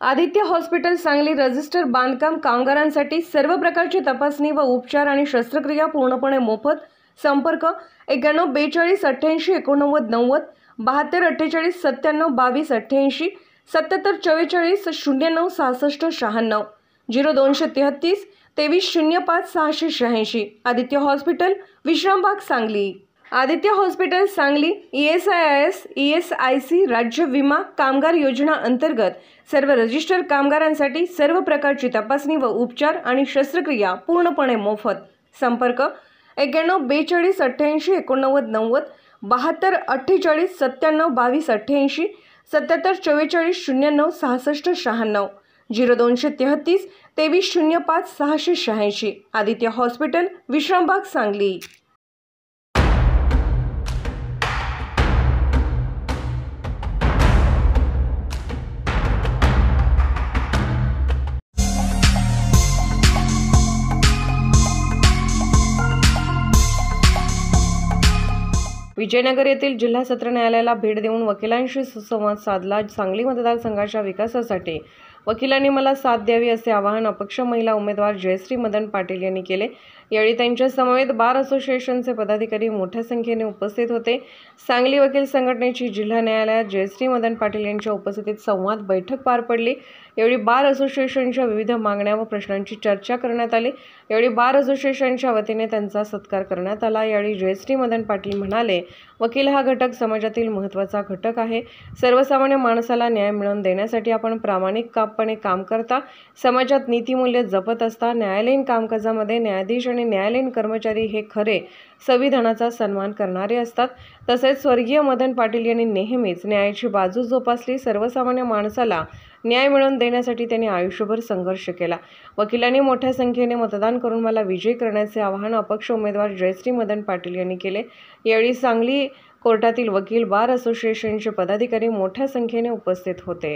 Aditya hospital Sangli register बांधकाम कामगारांसाठी सर्व प्रकारची तपासणी व उपचार आणि शस्त्रक्रिया पूर्णपणे मोफत। संपर्क 91 42 88 89 90 72 48 97 22 88 77 44 09 66 96 0233 23 05 686। Aditya hospital Vishrambag Sangli. Aditya hospital Sangli ESIS ESIC राज्य विमा कामगार योजना अंतर्गत सर्व रजिस्टर कामगारांसाठी सर्व प्रकारची तपासणी व उपचार आणि शस्त्रक्रिया पूर्णपणे मोफत। संपर्क 91 42 88 89 90 72 48 97 22 88 77 44 09 66 96 0233 23 05 686। आदित्य हॉस्पिटल विश्रामबाग सांगली। विजयनगर येथील जिल्हा सत्र न्यायालयाला भेट देऊन वकिलांशी सुसंवाद साधला। सांगली मतदारसंघाच्या विकासासाठी वकिलांनी मला साथ द्यावी असे आवाहन अपक्ष महिला उमेदवार जयश्री मदन पाटील यांनी केले। यावेळी त्यांच्या समवेत बार असोसिएशनचे पदाधिकारी मोठ्या संख्येने उपस्थित होते। सांगली वकील संघटनेची जिल्हा न्यायालयात जयश्री मदन पाटील यांच्या उपस्थितीत संवाद बैठक पार पडली। यावेळी बार असोसिएशनच्या विविध मागण्या व प्रश्नांची चर्चा करण्यात आली। यावेळी बार असोसिएशनच्या वतीने त्यांचा सत्कार करण्यात आला। यावेळी जयश्री मदन पाटील म्हणाले, वकील हा घटक समाजातील महत्त्वाचा घटक आहे। सर्वसामान्य माणसाला न्याय मिळवून देण्यासाठी आपण प्रामाणिकपणे काम करता, समाजात नीतिमूल्य जपत असता। न्यायालयीन कामकाजामध्ये न्यायाधीश आणि न्यायालयीन कर्मचारी हे खरे संविधानाचा सन्मान करणारे असतात। तसेच स्वर्गीय मदन पाटील यांनी नेहमीच न्यायाची बाजू जोपासली। सर्वसामान्य माणसाला न्याय मिळवून देण्यासाठी त्यांनी आयुष्यभर संघर्ष केला। वकिलांनी मोठ्या संख्येने मतदान करून मला विजयी करण्याचे आवाहन अपक्ष उमेदवार जयश्री मदन पाटील यांनी केले। यावेळी सांगली कोर्टातील वकील बार असोसिएशनचे पदाधिकारी मोठ्या संख्येने उपस्थित होते।